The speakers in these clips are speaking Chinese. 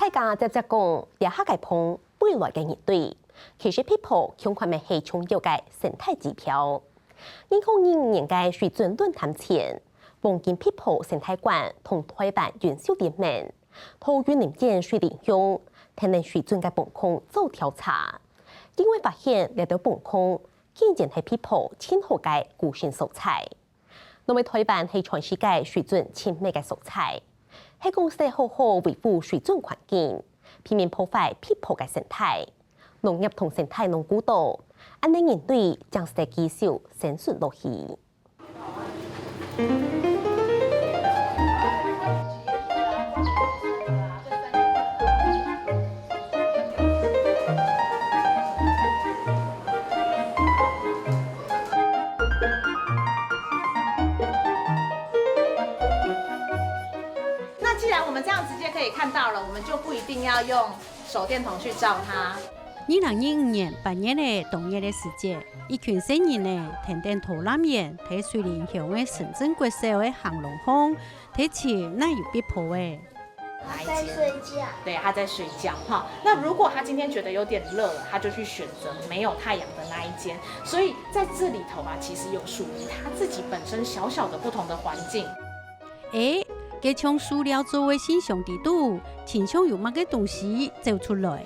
大家接着讲，也下个碰未来嘅热对，其实 people 强款咪系重要嘅生态指标。2025年嘅水准论坛前，望见 people 生态馆同台湾元宵联盟，桃园林间水利用天然水准嘅崩空做调查，因为发现呢条崩空竟然系 people 千好嘅固性素材。那么台湾系全世界水准前美嘅素材，系公司好好维护水准环境，避免破坏 people 嘅生态。农业同生态农古道，安尼应对将是继续生存落去。那既然我们这样直接可以看到了，我们就不一定要用手电筒去照它。2025年8月嘅冬日嘅時節，一群青年呢，停定桃南園睇水蓮鄉嘅城鎮國小嘅行龍峰，睇似那有必破嘅。他在睡觉。对，他在睡觉哈。那如果他今天觉得有点热了，他就去選擇沒有太陽的那一間。所以在這裡頭啊，其實有屬於他自己本身小小的不同的環境。佢從塑料作為形象地圖，傾向有乜嘅東西走出來。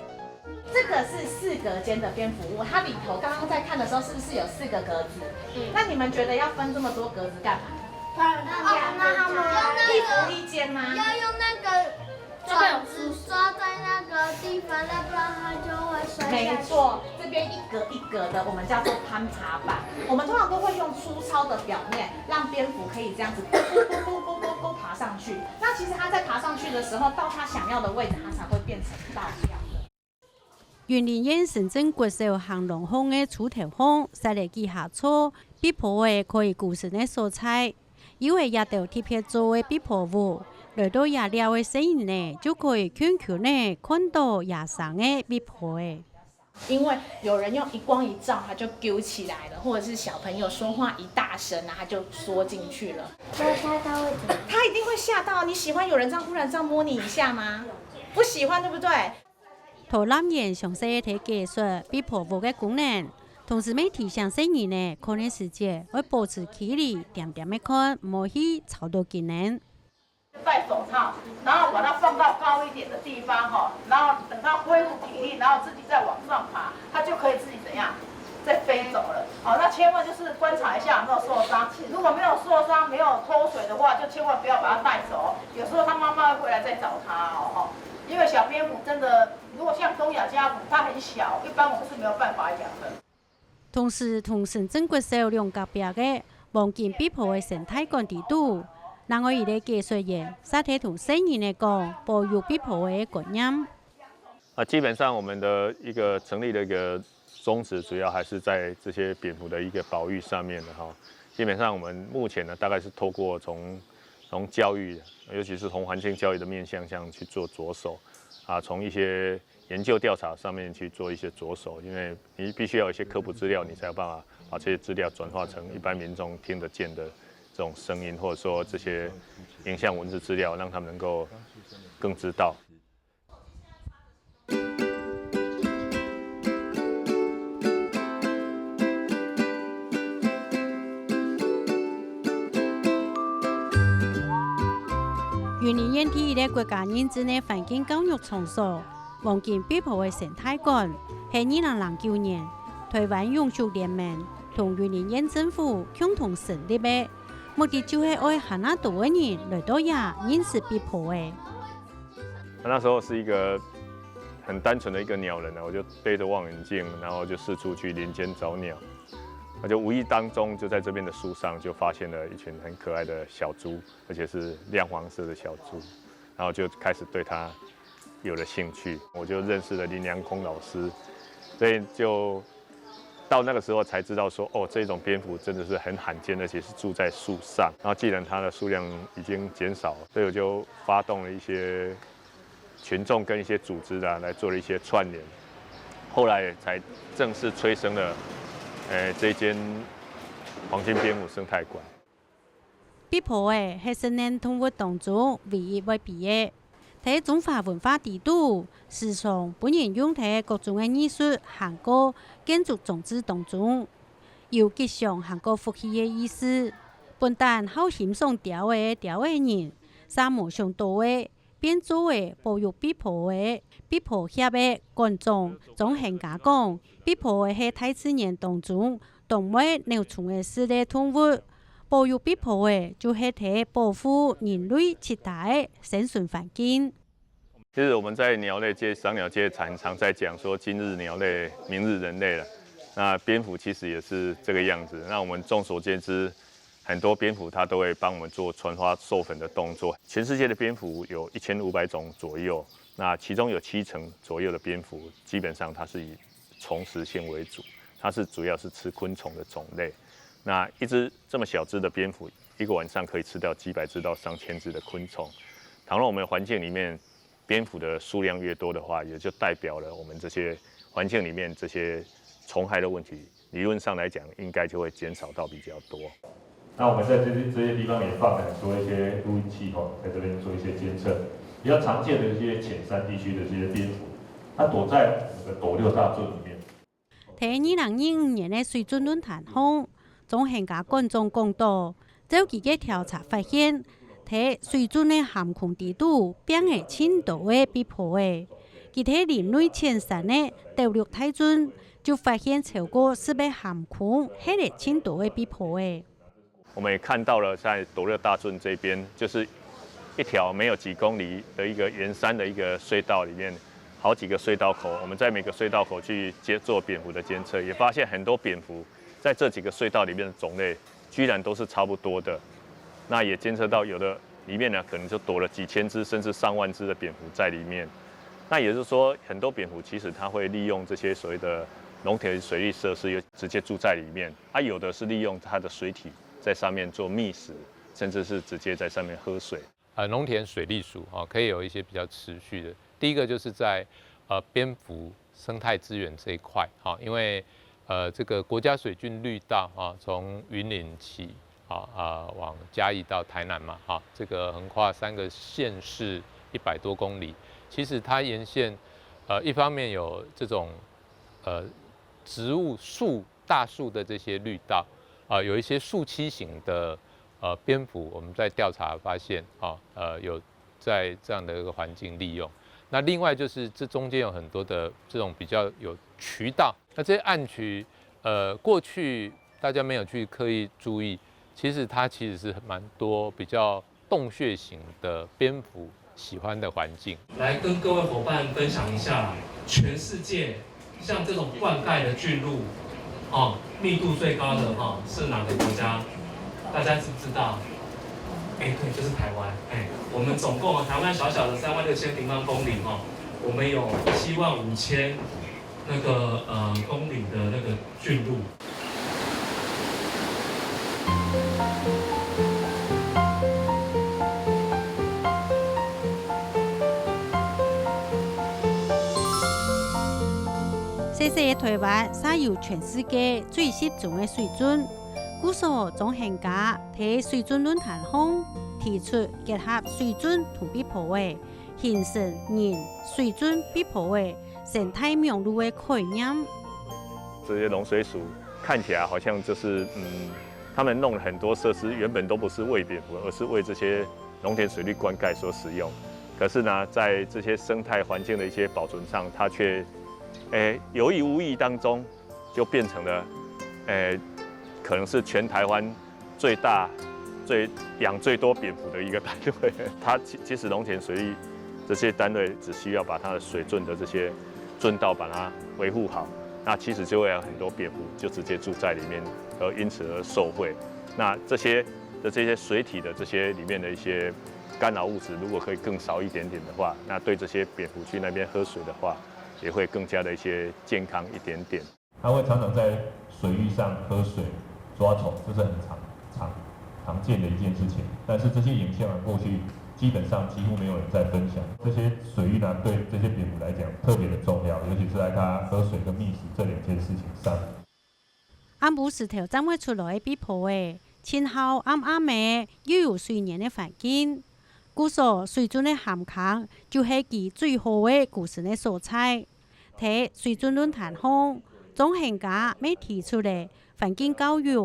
這個是4格間的蝙蝠屋，它裡頭剛剛在看的時候，是不是有4個格子？那你們覺得要分這麼多格子幹嘛？那他們一服一間嗎？要用那個爪子刷在那個地方，要不然它就會摔下去。沒錯，這邊一格一格的，我們叫做攀爬板。我們通常都會用粗糙的表面，讓蝙蝠可以這樣子啵爬上去。那其實它在爬上去的時候，到它想要的位置，它才會變成道一樣。園林縣城鎮國小行龍峰嘅出頭峰，曬嚟記下錯，必破嘅可以固性嘅素材，因為也條貼片做嘅必破物，來到也料嘅聲音呢，就可以輕輕呢看到也上嘅必破嘅。因為有人用一光一照，它就揪起來了，或者是小朋友說話一大聲啊，它就縮進去了。他會怎麼？他一定會嚇到。你喜歡有人這樣忽然這樣摸你一下嗎？不喜歡，對不對？桃南園詳細睇技術必破物嘅功能，同時每提醒生意呢，看嘅時節會保持距離，點點的看，唔去超到技能。戴手套，然後把它放到高一點的地方哈，然後等它恢復體力，然後自己再往上爬，它就可以自己怎樣再飛走了。好，那千萬就是觀察一下有沒有受傷，如果沒有受傷、沒有脫水的話，就千萬不要把它帶走。有時候它媽媽會回來再找它哦，因為小蝙蝠真的，如果像東亞家蝠，它很小，一般我們是沒有辦法養的。同時，同城鎮國小兩隔壁嘅望見必破嘅生態館地圖。另外，伊個技術員實體同生意嚟講，保育必破嘅觀念。基本上我們的一個成立的一個宗旨，主要還是在這些蝙蝠的一個保育上面的哈。基本上我們目前呢，大概是透過從教育，尤其是從環境教育的面向上去做着手，從一些研究調查上面去做一些着手，因為你必須要有一些科普資料，你才有辦法把這些資料轉化成一般民眾聽得見的這種聲音，或者說這些影像文字資料，讓他們能夠更知道。園林縣第一個國家認證嘅環境教育場所，望見必破嘅生態館，係2009年台灣永續聯盟同園林縣政府共同成立嘅。目的就係愛喊那多人來到也認識必破誒。那時候是一個很單純的一個鳥人，我就背着望遠鏡，然後就四處去林間找鳥。我就無意當中就在這邊的樹上就發現了一群很可愛的小豬，而且是亮黃色的小豬，然後就開始對它有了興趣。我就認識了林良空老師，所以就到那個時候才知道說，哦，這種蝙蝠真的是很罕見，而且是住在樹上。然後既然它的數量已經減少，所以我就發動了一些群眾跟一些組織啊，來做了一些串聯。後來才正式催生了這間黃金蝙蝠生態館。必破係10年動物當中唯一會畢業，在中华文化地图时常本人用在各种的艺术、行歌、建筑装置当中，有吉祥行歌福气的意思。本单好欣赏雕的人，沙漠上多的变作为保育壁坡的壁坡协的观众，总行家讲，壁坡的是大自然当中动物鸟虫的四类动物。保育壁坡的就是在保护人类其他的生存环境。其实我们在鸟类界、赏鸟界常在讲说，今日鸟类，明日人类了。那蝙蝠其实也是这个样子。那我们众所皆知，很多蝙蝠它都会帮我们做传花授粉的动作。全世界的蝙蝠有1500种左右，那其中有70%左右的蝙蝠，基本上它是以虫食性为主，它是主要是吃昆虫的种类。那一只这么小只的蝙蝠，一个晚上可以吃掉几百只到上千只的昆虫。倘若我们环境里面蝙蝠的数量越多的话，也就代表了我们这些环境里面这些虫害的问题，理论上来讲，应该就会减少到比较多。那我们在这些地方也放了很多一些录音器在这边做一些监测。比较常见的一些浅山地区的这些蝙蝠，它躲在我们的斗六大圳里面。在2025年的水准论坛上，总行家观众讲到，早期嘅调查发现，在水准的含空地度变係青岛的壁坡嘅，佢喺林內淺山的斗六大圳就發現超過400含空係嚟青島的壁坡嘅。我們也看到了，在斗六大圳這邊，就是一條沒有幾公里的一個沿山的一個隧道裡面，好幾個隧道口，我們在每個隧道口去做蝙蝠的監測，也發現很多蝙蝠在這幾個隧道裡面的種類，居然都是差不多的。那也監測到有的裡面呢，可能就躲了幾千隻甚至上萬隻的蝙蝠在裡面。那也就是說，很多蝙蝠其實它會利用這些所謂的農田水利設施，直接住在裡面。啊，有的是利用它的水體在上面做覓食，甚至是直接在上面喝水。農田水利署可以有一些比較持續的。第一個就是在蝙蝠生態資源這一塊，因為這個國家水圳綠道從雲林起往嘉義到台南嘛，這個橫跨3個縣市100多公里。其實它沿線一方面有這種植物大樹的這些綠道，有一些樹棲型的蝙蝠，我們在調查發現有在這樣的一個環境利用。那另外就是這中間有很多的這種比較有渠道，那這些暗渠過去大家沒有去刻意注意，其實它其實是蠻多比較洞穴型的蝙蝠喜歡的環境。來跟各位夥伴分享一下，全世界像這種灌溉的圳路，密度最高的是哪個國家？大家知不知道？對，就是台灣。我們總共台灣小小的36000平方公里，我們有75000那個公里的那個圳路。細細嘅台灣，撒有全世界最適中嘅水準。故所總行家喺水準論壇上提出結合水準同壁坡嘅，形成人水準壁坡嘅生態網絡嘅概念。這些農水署看起來好像就是他們弄了很多設施，原本都不是為蝙蝠，而是為這些農田水利灌溉所使用。可是呢，在這些生態環境的一些保存上，它卻有意無意當中就變成了可能是全台灣最大、養最多蝙蝠的一個單位。它其實農田水利這些單位只需要把它的水圳的這些圳道把它維護好，那其實就會有很多蝙蝠就直接住在裡面，而因此而受惠。那這些水體的這些裡面的一些干擾物質，如果可以更少一點點的話，那對這些蝙蝠去那邊喝水的話，也會更加的一些健康一點點。它會常常在水域上喝水、抓蟲，這是很常見的一件事情。但是這些影像過去基本上幾乎沒有人在分享。這些水域呢，對這些蝙蝠來講特別的重要，尤其是在它喝水跟覓食這兩件事情上。暗部石頭怎會出來壁坡嘅？前後暗嘅又有水源嘅環境。故所水准的涵康就是其最好的故事的所在。在水准论坛上，总行家未提出的环境教育、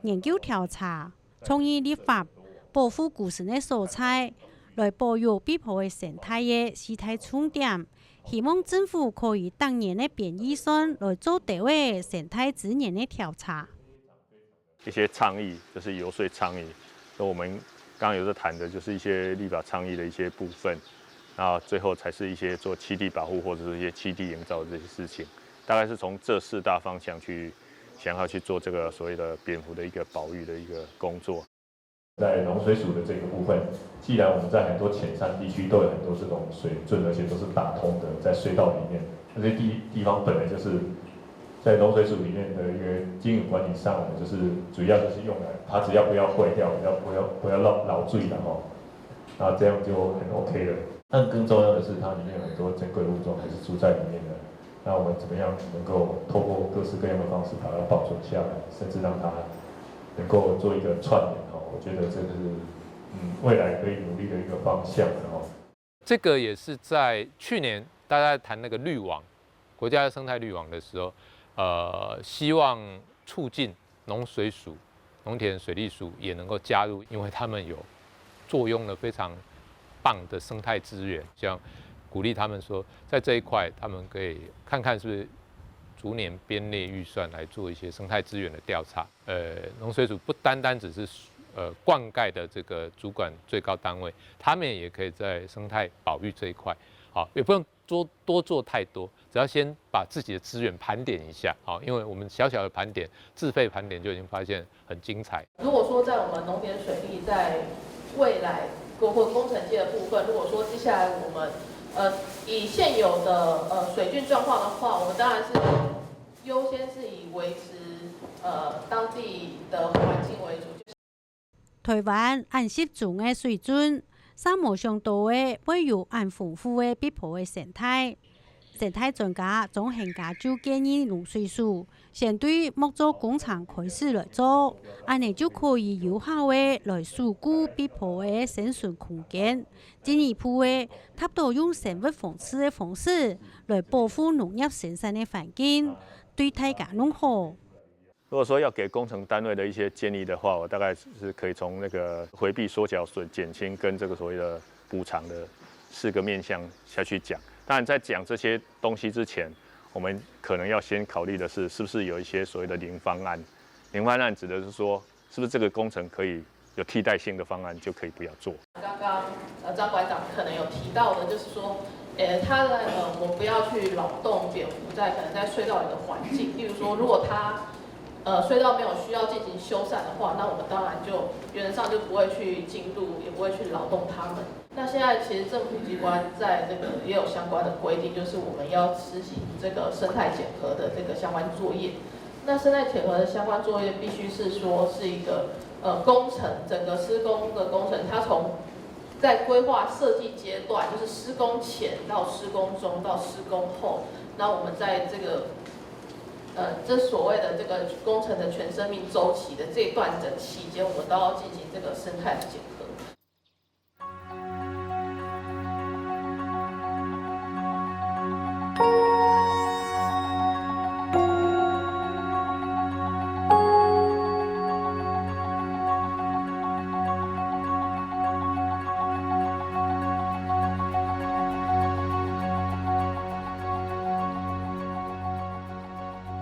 研究调查、创意立法、保护故事的所在，来保育碧浦的生态的四大重点。希望政府可以当年的编预算来做对位生态资源的调查。一些倡议就是游说倡议，那我们刚刚有在谈的就是一些立法倡议的一些部分，然后最后才是一些做栖地保护或者是一些栖地营造的这些事情，大概是从这4大方向去想要去做这个所谓的蝙蝠的一个保育的一个工作。在农水署的这个部分，既然我们在很多浅山地区都有很多这种水圳，而且都是打通的，在隧道里面，这些地方本来就是在农水署里面的一个经营管理上，我们就是主要就是用来它只要不要坏掉，不要老坠的哈，然后这样就很 OK 了。但更重要的是，它里面有很多珍贵物种还是住在里面的。那我们怎么样能够透过各式各样的方式把它保存下来，甚至让它能够做一个串联哈？我觉得这个是未来可以努力的一个方向哈。这个也是在去年大家谈那个绿网，国家生态绿网的时候，希望促进农水署、农田水利署也能够加入，因为他们有作用了非常棒的生态资源，像鼓励他们说，在这一块他们可以看看是不是逐年编列预算来做一些生态资源的调查。农水署不单单只是灌溉的这个主管最高单位，他们也可以在生态保育这一块，好，也不用多做太多，只要先把自己的资源盘点一下，好，因为我们小小的盘点，自费盘点就已经发现很精彩。如果说在我们农田水利在未来或工程界的部分，如果说接下来我们以现有的水菌状况的话，我们当然是优先是以维持当地的环境为主。台湾按湿重的水准，沙漠上多的会有按丰富的碧浦的生态。生态专家总行家就建议农水署先对木造工厂开始来做，安尼就可以有效的来守护碧浦的生存空间。进一步的，他都用生物防治的方式来保护农业生产的环境，对大家拢好。如果说要给工程单位的一些建议的话，我大概是可以从那个回避缩缴损减轻跟这个所谓的补偿的4个面向下去讲。当然，在讲这些东西之前，我们可能要先考虑的是，是不是有一些所谓的零方案。零方案指的是说，是不是这个工程可以有替代性的方案，就可以不要做。刚刚张馆长可能有提到的，就是说，他在我不要去扰动蝙蝠可能在隧道里的环境，例如说，如果他隧道没有需要进行修缮的话，那我们当然就原则上就不会去进入，也不会去扰动他们。那现在其实政府机关在这个也有相关的规定，就是我们要实行这个生态检核的这个相关作业。那生态检核的相关作业必须是说是一个工程，整个施工的工程，它从在规划设计阶段，就是施工前到施工中到施工后，那我们在这个这所谓的这个工程的全生命周期的这一段的期间，我们都要进行这个生态的检核。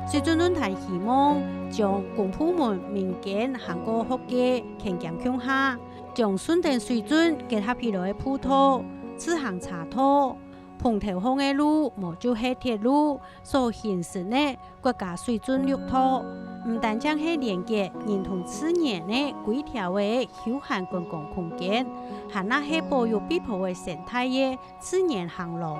水准论坛希望将公部门、民间、韩国学界强强向下，将顺电水准结合起来的铺套、自行查套、蓬头巷的路、无就系铁路所形成的国家水准绿套，唔单将系连接人同自然的规条的休闲公共空间，还那系保育碧浦的生态的自然航路。